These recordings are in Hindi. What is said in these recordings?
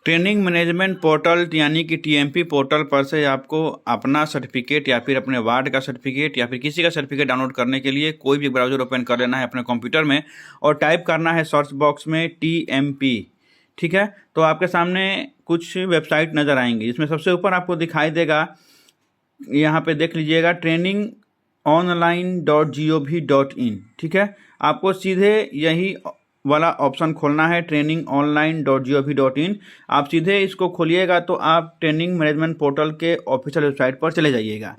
ट्रेनिंग मैनेजमेंट पोर्टल यानी कि टीएमपी पोर्टल पर से आपको अपना सर्टिफिकेट या फिर अपने वार्ड का सर्टिफिकेट या फिर किसी का सर्टिफिकेट डाउनलोड करने के लिए कोई भी ब्राउज़र ओपन कर लेना है अपने कंप्यूटर में और टाइप करना है सर्च बॉक्स में टीएमपी। ठीक है, तो आपके सामने कुछ वेबसाइट नज़र आएंगी। इसमें सबसे ऊपर आपको दिखाई देगा, यहाँ पे देख लीजिएगा, trainingonline.gov.in। ठीक है, आपको सीधे यही वाला ऑप्शन खोलना है, trainingonline.gov.in। आप सीधे इसको खोलिएगा तो आप ट्रेनिंग मैनेजमेंट पोर्टल के ऑफिशियल वेबसाइट पर चले जाइएगा।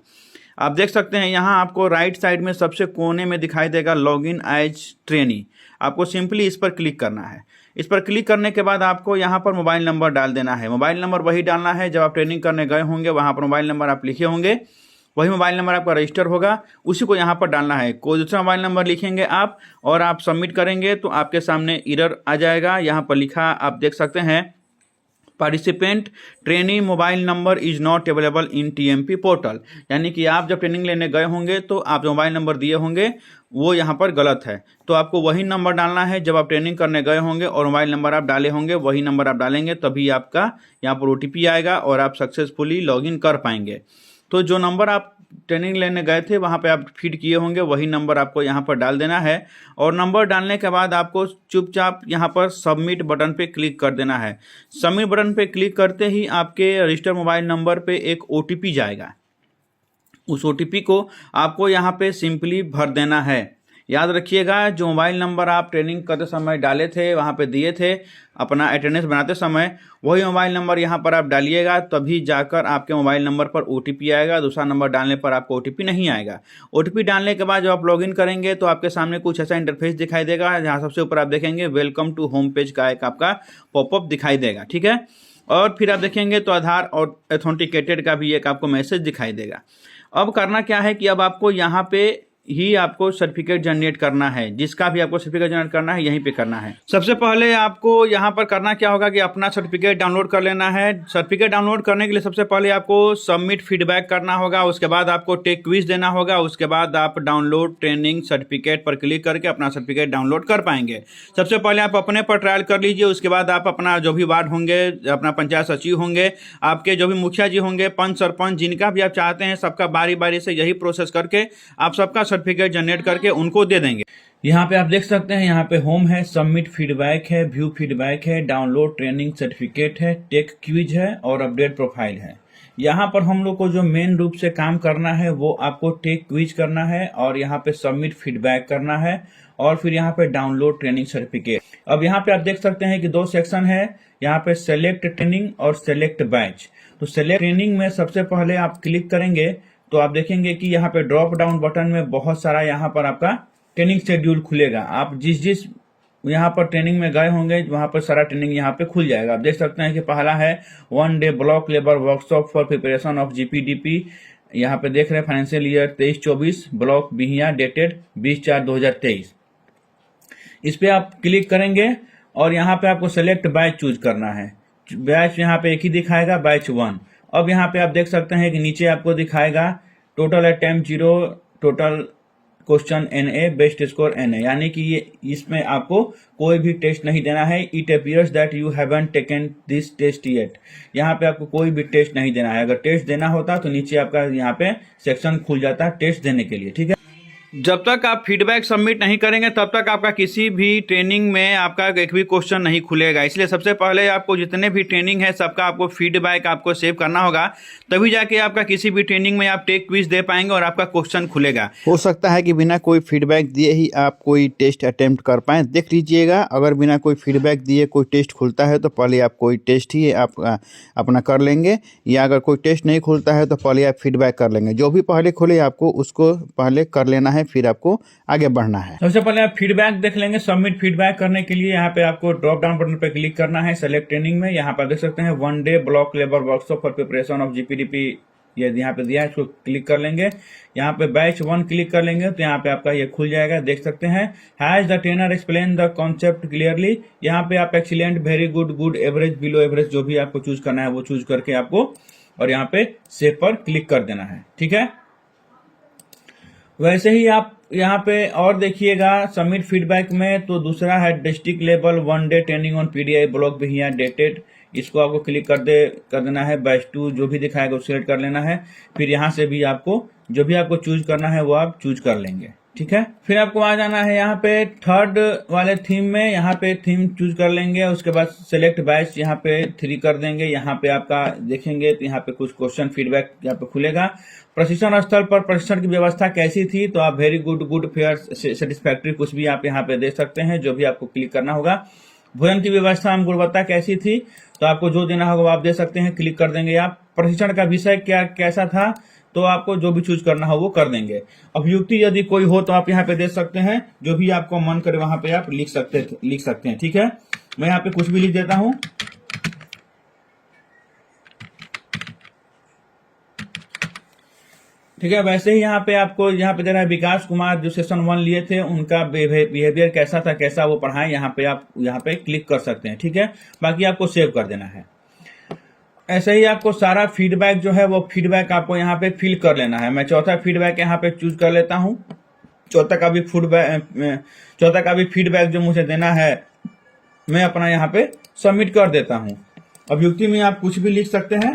आप देख सकते हैं यहाँ आपको राइट साइड में सबसे कोने में दिखाई देगा लॉगिन एज ट्रेनी। आपको सिंपली इस पर क्लिक करना है। इस पर क्लिक करने के बाद आपको यहाँ पर मोबाइल नंबर डाल देना है। मोबाइल नंबर वही डालना है जब आप ट्रेनिंग करने गए होंगे, वहाँ पर मोबाइल नंबर आप लिखे होंगे, वही मोबाइल नंबर आपका रजिस्टर होगा, उसी को यहाँ पर डालना है। कोई दूसरा मोबाइल नंबर लिखेंगे आप और आप सबमिट करेंगे तो आपके सामने एरर आ जाएगा। यहाँ पर लिखा आप देख सकते हैं, participant training mobile number is not available in TMP portal. यानी कि आप जब ट्रेनिंग लेने गए होंगे तो आप जो मोबाइल नंबर दिए होंगे वो यहाँ पर गलत है, तो आपको वही नंबर डालना है जब आप ट्रेनिंग करने गए होंगे और मोबाइल नंबर आप डाले होंगे, वही नंबर आप डालेंगे, तभी आपका यहाँ पर ओटीपी आएगा और आप सक्सेसफुली लॉगिन कर पाएंगे। तो जो नंबर आप ट्रेनिंग लेने गए थे वहाँ पे आप फीड किए होंगे, वही नंबर आपको यहाँ पर डाल देना है और नंबर डालने के बाद आपको चुपचाप यहाँ पर सबमिट बटन पे क्लिक कर देना है। सबमिट बटन पे क्लिक करते ही आपके रजिस्टर मोबाइल नंबर पे एक ओटीपी जाएगा। उस ओटीपी को आपको यहाँ पे सिंपली भर देना है। याद रखिएगा, जो मोबाइल नंबर आप ट्रेनिंग करते समय डाले थे, वहाँ पे दिए थे अपना अटेंडेंस बनाते समय, वही मोबाइल नंबर यहाँ पर आप डालिएगा, तभी जाकर आपके मोबाइल नंबर पर ओटीपी आएगा। दूसरा नंबर डालने पर आपको ओटीपी नहीं आएगा। ओटीपी डालने के बाद जब आप लॉगिन करेंगे तो आपके सामने कुछ ऐसा इंटरफेस दिखाई देगा, जहाँ सबसे ऊपर आप देखेंगे वेलकम टू होम पेज का एक आपका पॉपअप दिखाई देगा। ठीक है, और फिर आप देखेंगे तो आधार और ऑथेंटिकेटेड का भी एक आपको मैसेज दिखाई देगा। अब करना क्या है कि अब आपको यहाँ पे ही आपको सर्टिफिकेट जनरेट करना है। जिसका भी आपको सर्टिफिकेट जनरेट करना है यहीं पे करना है। सबसे पहले आपको यहाँ पर करना क्या होगा कि अपना सर्टिफिकेट डाउनलोड कर लेना है। सर्टिफिकेट डाउनलोड करने के लिए सबसे पहले आपको सबमिट फीडबैक करना होगा, उसके बाद आपको टेक क्विज देना होगा, उसके बाद आप डाउनलोड ट्रेनिंग सर्टिफिकेट पर क्लिक करके अपना सर्टिफिकेट डाउनलोड कर पाएंगे। सबसे पहले आप अपने पर ट्रायल कर लीजिए, उसके बाद आप अपना जो भी वार्ड होंगे, अपना पंचायत सचिव होंगे, आपके जो भी मुखिया जी होंगे, पंच सरपंच, जिनका भी आप चाहते हैं, सबका बारी बारी से यही प्रोसेस करके आप सबका सर्टिफिकेट जनरेट करके उनको दे देंगे। यहाँ पे आप देख सकते हैं, यहाँ पे होम है, सबमिट फीडबैक है, व्यू फीडबैक है, डाउनलोड ट्रेनिंग सर्टिफिकेट है, टेक क्विज है और अपडेट प्रोफाइल है। यहाँ पर हम लोग को जो मेन रूप से काम करना है वो आपको टेक क्विज करना है और यहाँ पे सबमिट फीडबैक करना है और फिर यहाँ पे डाउनलोड ट्रेनिंग सर्टिफिकेट। अब यहाँ पे आप देख सकते हैं कि दो सेक्शन है, यहाँ पे सेलेक्ट ट्रेनिंग और सेलेक्ट बैच। तो सेलेक्ट ट्रेनिंग में सबसे पहले आप क्लिक करेंगे तो आप देखेंगे कि यहाँ पे ड्रॉप डाउन बटन में बहुत सारा यहाँ पर आपका ट्रेनिंग शेड्यूल खुलेगा। आप जिस यहाँ पर ट्रेनिंग में गए होंगे वहाँ पर सारा ट्रेनिंग यहाँ पे खुल जाएगा। आप देख सकते हैं कि पहला है 1 day block labour workshop for preparation of GPDP. यहाँ पे देख रहे हैं financial year 23-24 block Bihiya dated 20/4/2023। इस पे आप क्लिक करेंगे और यहाँ पे आपको सेलेक्ट बैच चूज करना है। बैच यहाँ पे एक ही दिखाएगा, बैच 1। अब यहाँ पे आप देख सकते हैं कि नीचे आपको दिखाएगा total attempt 0, total question NA, best score NA, यानी कि ये इसमें आपको कोई भी टेस्ट नहीं देना है। It appears that you haven't taken this test yet. यहाँ पे आपको कोई भी टेस्ट नहीं देना है। अगर टेस्ट देना होता तो नीचे आपका यहाँ पे सेक्शन खुल जाता टेस्ट देने के लिए। ठीक है, जब तक आप फीडबैक सबमिट नहीं करेंगे तब तक आपका किसी भी ट्रेनिंग में आपका एक भी क्वेश्चन नहीं खुलेगा। इसलिए सबसे पहले आपको जितने भी ट्रेनिंग है सबका आपको फीडबैक आपको सेव करना होगा, तभी जाके आपका किसी भी ट्रेनिंग में आप टेक क्विज दे पाएंगे और आपका क्वेश्चन खुलेगा। हो सकता है कि बिना कोई फीडबैक दिए ही आप कोई टेस्ट अटेम्प्ट कर पाएँ। देख लीजिएगा, अगर बिना कोई फीडबैक दिए कोई टेस्ट खुलता है तो पहले आप कोई टेस्ट ही आप अपना कर लेंगे, या अगर कोई टेस्ट नहीं खुलता है तो पहले आप फीडबैक कर लेंगे। जो भी पहले खुले आपको उसको पहले कर लेना है, फिर आपको आगे बढ़ना है। सबसे पहले आप फीडबैक देख लेंगे। सबमिट फीडबैक करने के लिए यहाँ पे आपको ड्रॉप डाउन बटन पे क्लिक करना है। सेलेक्ट ट्रेनिंग में यहाँ पर देख सकते हैं 1 day block labour workshop for preparation of GPDP, ये यहाँ पे दिया है, इसको क्लिक कर लेंगे। यहाँ पे बैच 1 क्लिक कर लेंगे तो यहाँ पे आपका ये खुल जाएगा। देख सकते हैं, has the trainer explain the concept clearly. यहाँ पे आप excellent, very good, good, average, below average जो भी आपको चूज करना है वो चूज करके आपको और यहाँ पे सेव पर क्लिक कर देना है। ठीक है, वैसे ही आप यहाँ पे और देखिएगा सबमिट फीडबैक में, तो दूसरा है district level 1 day training on PDI block भी यहाँ डेटेड, इसको आपको क्लिक कर देना है। बैच 2 जो भी दिखाएगा उसको सिलेक्ट कर लेना है। फिर यहाँ से भी आपको जो भी आपको चूज करना है वो आप चूज कर लेंगे, ठीक है। फिर आपको आ जाना है यहाँ पे थर्ड वाले थीम में, यहाँ पे थीम चूज कर लेंगे। उसके बाद सिलेक्ट बैच यहाँ पे 3 कर देंगे। यहाँ पे आपका देखेंगे तो यहाँ पे कुछ क्वेश्चन फीडबैक यहाँ पे खुलेगा। प्रशिक्षण स्थल पर प्रशिक्षण की व्यवस्था कैसी थी, तो आप वेरी गुड फेयर सेटिस्फैक्ट्री कुछ भी आप यहाँ पे दे सकते हैं, जो भी आपको क्लिक करना होगा। भोजन की व्यवस्था एवं गुणवत्ता कैसी थी, तो आपको जो देना होगा वो आप दे सकते हैं, क्लिक कर देंगे आप। प्रशिक्षण का विषय कैसा था, तो आपको जो भी चूज करना हो वो कर देंगे। अभियुक्ति यदि कोई हो तो आप यहाँ पे दे सकते हैं, जो भी आपको मन करे वहां पे आप लिख सकते हैं, ठीक है। मैं यहाँ पे कुछ भी लिख देता हूं। ठीक है, वैसे ही यहाँ पे आपको यहाँ पे दे रहा है विकास कुमार जो सेशन 1 लिए थे उनका बिहेवियर कैसा था, कैसा वो पढ़ाएं, यहाँ पे आप यहाँ पे क्लिक कर सकते हैं, ठीक है। बाकी आपको सेव कर देना है। ऐसे ही आपको सारा फीडबैक जो है वो फीडबैक आपको यहाँ पे फिल कर लेना है। मैं चौथा फीडबैक यहाँ पे चूज कर लेता हूँ। चौथा का भी फीडबैक जो मुझे देना है मैं अपना यहाँ पे सबमिट कर देता हूँ। अभियुक्ति में आप कुछ भी लिख सकते हैं,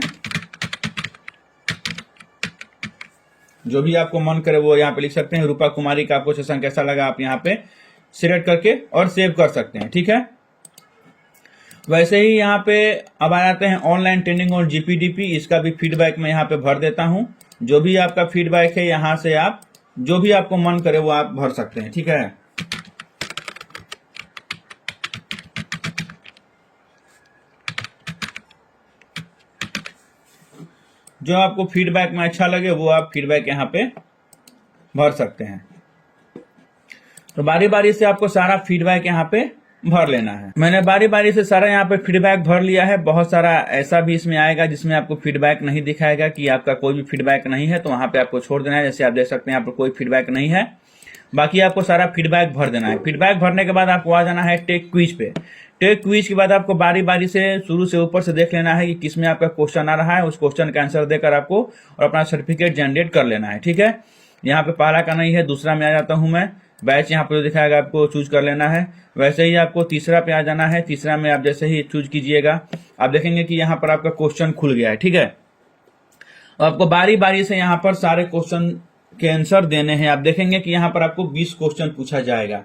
जो भी आपको मन करे वो यहाँ पे लिख सकते हैं। रूपा कुमारी का आपको सेशन कैसा लगा आप यहाँ पे सिलेक्ट करके और सेव कर सकते हैं, ठीक है। वैसे ही यहाँ पे अब आ जाते हैं ऑनलाइन ट्रेनिंग और जीपीडीपी, इसका भी फीडबैक मैं यहाँ पे भर देता हूँ। जो भी आपका फीडबैक है यहाँ से आप जो भी आपको मन करे वो आप भर सकते हैं, ठीक है। जो आपको फीडबैक में अच्छा लगे वो आप फीडबैक यहाँ पे भर सकते हैं। तो बारी बारी से आपको सारा फीडबैक यहाँ पे भर लेना है। मैंने बारी बारी से सारा यहाँ पे फीडबैक भर लिया है। बहुत सारा ऐसा भी इसमें आएगा जिसमें आपको फीडबैक नहीं दिखाएगा कि आपका कोई भी फीडबैक नहीं है, तो वहां पे आपको छोड़ देना है। जैसे आप देख सकते हैं यहाँ पर कोई फीडबैक नहीं है, बाकी आपको सारा फीडबैक भर देना है। फीडबैक भरने के बाद आपको आ जाना है टेक क्विज पे। टेक क्विज के बाद आपको बारी बारी से शुरू से ऊपर से देख लेना है कि किसमें आपका क्वेश्चन आ रहा है, उस क्वेश्चन का आंसर देकर आपको और अपना सर्टिफिकेट जनरेट कर लेना है, ठीक है। यहाँ पे पहला का नहीं है, दूसरा में आ जाता हूं मैं। बैच यहाँ पर जो दिखाएगा आपको चूज कर लेना है। वैसे ही आपको तीसरा पे आ जाना है। तीसरा में आप जैसे ही चूज कीजिएगा आप देखेंगे कि यहाँ पर आपका क्वेश्चन खुल गया है, ठीक है। और आपको बारी बारी से यहाँ पर सारे क्वेश्चन के आंसर देने हैं। आप देखेंगे कि यहाँ पर आपको 20 क्वेश्चन पूछा जाएगा।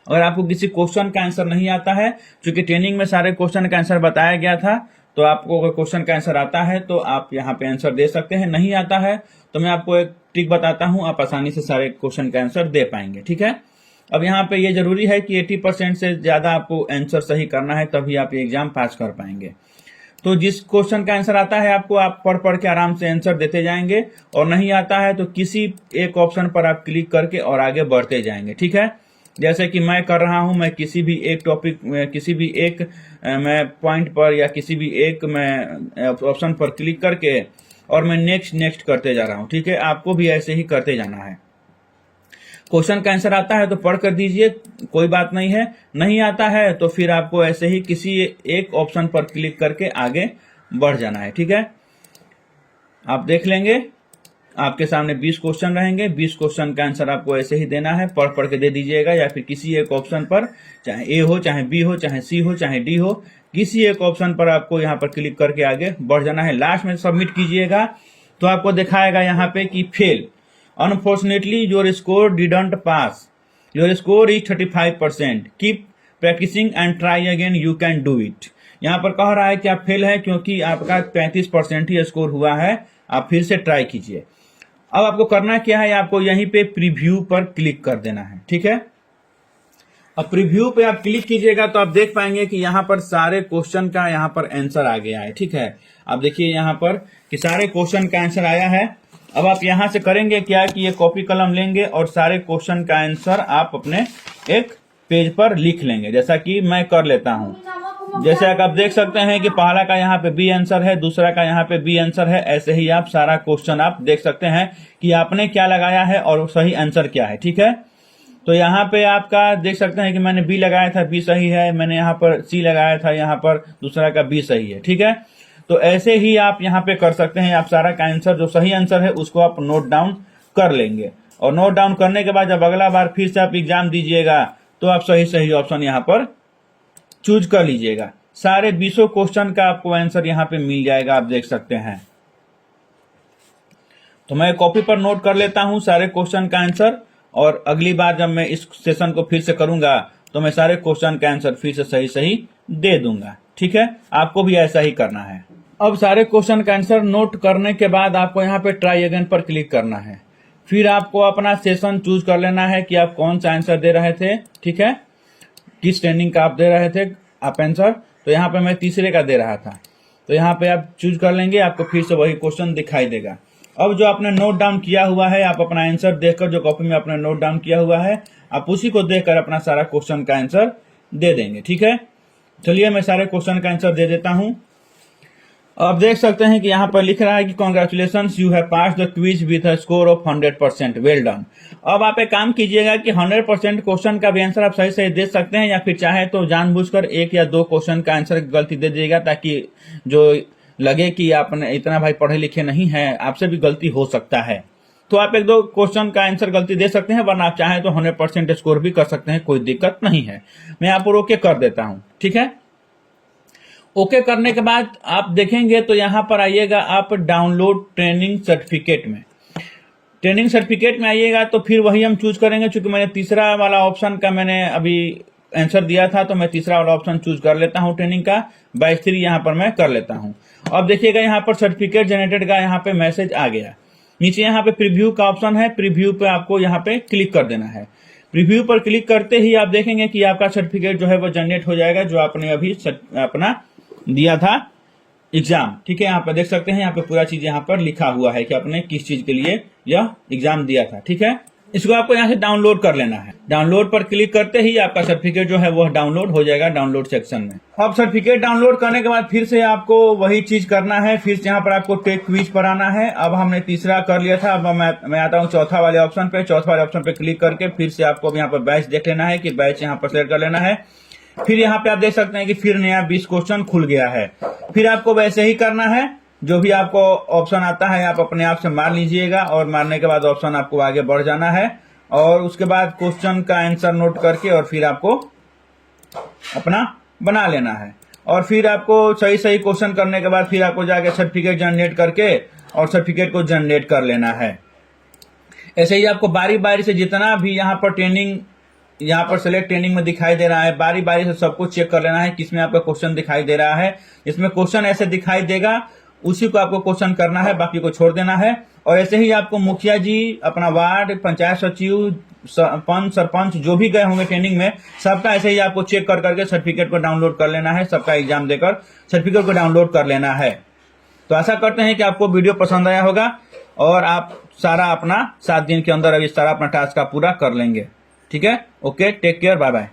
अगर आपको किसी क्वेश्चन का आंसर नहीं आता है, क्योंकि ट्रेनिंग में सारे क्वेश्चन का आंसर बताया गया था, तो आपको अगर क्वेश्चन का आंसर आता है तो आप यहाँ पे आंसर दे सकते हैं। नहीं आता है तो मैं आपको एक ट्रिक बताता हूँ, आप आसानी से सारे क्वेश्चन का आंसर दे पाएंगे, ठीक है। अब यहाँ पे ये जरूरी है कि 80% से ज्यादा आपको आंसर सही करना है, तभी आप ये एग्जाम पास कर पाएंगे। तो जिस क्वेश्चन का आंसर आता है आपको आप पढ़ के आराम से आंसर देते जाएंगे, और नहीं आता है तो किसी एक ऑप्शन पर आप क्लिक करके और आगे बढ़ते जाएंगे, ठीक है। जैसे कि मैं कर रहा हूं, मैं किसी भी एक टॉपिक किसी भी एक मैं पॉइंट पर या किसी भी एक मैं ऑप्शन पर क्लिक करके और मैं नेक्स्ट करते जा रहा हूं, ठीक है। आपको भी ऐसे ही करते जाना है। क्वेश्चन का आंसर आता है तो पढ़ कर दीजिए, कोई बात नहीं है। नहीं आता है तो फिर आपको ऐसे ही किसी एक ऑप्शन पर क्लिक करके आगे बढ़ जाना है, ठीक है। आप देख लेंगे आपके सामने 20 क्वेश्चन रहेंगे। 20 क्वेश्चन का आंसर आपको ऐसे ही देना है, पढ़ के दे दीजिएगा, या फिर किसी एक ऑप्शन पर, चाहे ए हो, चाहे बी हो, चाहे सी हो, चाहे डी हो, किसी एक ऑप्शन पर आपको यहाँ पर क्लिक करके आगे बढ़ जाना है। लास्ट में सबमिट कीजिएगा तो आपको दिखाएगा यहाँ पे कि fail, unfortunately your score didn't pass, your score is 35%, keep practicing and try again, you can do it. यहाँ पर कह रहा है कि आप फेल है क्योंकि आपका 35% ही स्कोर हुआ है, आप फिर से ट्राई कीजिए। अब आपको करना क्या है, आपको यहीं पे प्रीव्यू पर क्लिक कर देना है, ठीक है। अब प्रीव्यू पे आप क्लिक कीजिएगा तो आप देख पाएंगे कि यहाँ पर सारे क्वेश्चन का यहाँ पर आंसर आ गया है, ठीक है। आप देखिए यहाँ पर कि सारे क्वेश्चन का आंसर आया है। अब आप यहाँ से करेंगे क्या कि ये कॉपी कलम लेंगे और सारे क्वेश्चन का आंसर आप अपने एक पेज पर लिख लेंगे, जैसा कि मैं कर लेता हूँ। जैसे आप देख सकते हैं कि पहला का यहाँ पे बी आंसर है, दूसरा का यहाँ पे बी आंसर है। ऐसे ही आप सारा क्वेश्चन आप देख सकते हैं कि आपने क्या लगाया है और सही आंसर क्या है, ठीक है। तो यहाँ पे आपका देख सकते हैं कि मैंने बी लगाया था, बी सही है। मैंने यहाँ पर सी लगाया था, यहाँ पर दूसरा का बी सही है, ठीक है। तो ऐसे ही आप यहाँ पे कर सकते हैं। आप सारा का आंसर जो सही आंसर है उसको आप नोट डाउन कर लेंगे। और नोट डाउन करने के बाद जब अगला बार फिर से आप एग्जाम दीजिएगा तो आप सही सही ऑप्शन यहाँ पर चूज कर लीजिएगा। सारे 20 क्वेश्चन का आपको आंसर यहाँ पे मिल जाएगा, आप देख सकते हैं। तो मैं कॉपी पर नोट कर लेता हूँ सारे क्वेश्चन का आंसर, और अगली बार जब मैं इस सेशन को फिर से करूंगा तो मैं सारे क्वेश्चन का आंसर फिर से सही सही दे दूंगा। ठीक है, आपको भी ऐसा ही करना है। अब सारे क्वेश्चन का आंसर नोट करने के बाद आपको यहाँ पे ट्राई अगेन पर क्लिक करना है। फिर आपको अपना सेशन चूज कर लेना है कि आप कौन सा आंसर दे रहे थे। ठीक है, किस ट्रेनिंग का आप दे रहे थे आप आंसर। तो यहाँ पे मैं तीसरे का दे रहा था, तो यहाँ पे आप चूज कर लेंगे, आपको फिर से वही क्वेश्चन दिखाई देगा। अब जो आपने नोट डाउन किया हुआ है, आप अपना आंसर देखकर, जो कॉपी में आपने नोट डाउन किया हुआ है, आप उसी को देखकर अपना सारा क्वेश्चन का आंसर दे देंगे। ठीक है, चलिए मैं सारे क्वेश्चन का आंसर दे देता हूं। आप देख सकते हैं कि यहाँ पर लिख रहा है कि congratulations, you have pass the quiz with a score of 100%, well done. अब आप एक काम कीजिएगा कि 100% क्वेश्चन का भी आंसर आप सही सही दे सकते हैं, या फिर चाहे तो जानबूझकर 1 या 2 क्वेश्चन का आंसर गलती दे दीजिएगा, ताकि जो लगे कि आपने इतना भाई पढ़े लिखे नहीं है, आपसे भी गलती हो सकता है। तो आप 1-2 क्वेश्चन का आंसर गलती दे सकते हैं, वरना आप चाहे तो 100% स्कोर भी कर सकते हैं, कोई दिक्कत नहीं है। मैं आप ओके कर देता हूं। ठीक है, ओके करने के बाद आप देखेंगे तो यहां पर आइएगा आप डाउनलोड ट्रेनिंग सर्टिफिकेट में। ट्रेनिंग सर्टिफिकेट में आइएगा तो फिर वही हम चूज करेंगे। चूंकि मैंने तीसरा वाला ऑप्शन का मैंने अभी आंसर दिया था, तो मैं तीसरा वाला ऑप्शन चूज कर लेता हूं। ट्रेनिंग का बैच 3 यहाँ पर मैं कर लेता हूं। अब देखिएगा यहाँ पर सर्टिफिकेट जनरेटेड का यहाँ पे मैसेज आ गया। नीचे यहाँ पे प्रीव्यू का ऑप्शन है, प्रीव्यू पे आपको यहाँ पे क्लिक कर देना है। प्रीव्यू पर क्लिक करते ही आप देखेंगे कि आपका सर्टिफिकेट जो है वो जनरेट हो जाएगा, जो आपने अभी अपना दिया था एग्जाम। ठीक है, यहाँ पे देख सकते हैं, यहाँ पे पूरा चीज यहाँ पर लिखा हुआ है कि आपने किस चीज के लिए यह एग्जाम दिया था। ठीक है, इसको आपको यहाँ से डाउनलोड कर लेना है। डाउनलोड पर क्लिक करते ही आपका सर्टिफिकेट जो है वह डाउनलोड हो जाएगा डाउनलोड सेक्शन में। अब सर्टिफिकेट डाउनलोड करने के बाद फिर से आपको वही चीज करना है। फिर से यहाँ पर आपको टेक क्विज पर आना है। अब हमने तीसरा कर लिया था, अब मैं आता हूँ चौथा वाले ऑप्शन पे। चौथा वाले ऑप्शन पे क्लिक करके फिर से आपको यहाँ पर बैच देख लेना है कि बैच यहाँ पर सेलेक्ट कर लेना है। फिर यहाँ पे आप देख सकते हैं कि फिर नया 20 क्वेश्चन खुल गया है। फिर आपको वैसे ही करना है, जो भी आपको ऑप्शन आता है आप अपने आप से मार लीजिएगा, और मारने के बाद ऑप्शन आपको आगे बढ़ जाना है, और उसके बाद क्वेश्चन का आंसर नोट करके और फिर आपको अपना बना लेना है। और फिर आपको सही सही क्वेश्चन करने के बाद फिर आपको जाके सर्टिफिकेट जनरेट करके और सर्टिफिकेट को जनरेट कर लेना है। ऐसे ही आपको बारी बारी से जितना भी यहाँ पर ट्रेनिंग, यहाँ पर सेलेक्ट ट्रेनिंग में दिखाई दे रहा है, बारी बारी से सब कुछ चेक कर लेना है किसमें आपका क्वेश्चन दिखाई दे रहा है। इसमें क्वेश्चन ऐसे दिखाई देगा, उसी को आपको क्वेश्चन करना है, बाकी को छोड़ देना है। और ऐसे ही आपको मुखिया जी, अपना वार्ड, पंचायत सचिव, सरपंच जो भी गए होंगे ट्रेनिंग में, सबका ऐसे ही आपको चेक कर करके सर्टिफिकेट को डाउनलोड कर लेना है। सबका एग्जाम देकर सर्टिफिकेट को डाउनलोड कर लेना है। तो आशा करते हैं कि आपको वीडियो पसंद आया होगा और आप सारा अपना 7 दिन के अंदर अभी सारा अपना टास्क का पूरा कर लेंगे। ठीक है, okay, take care, bye bye.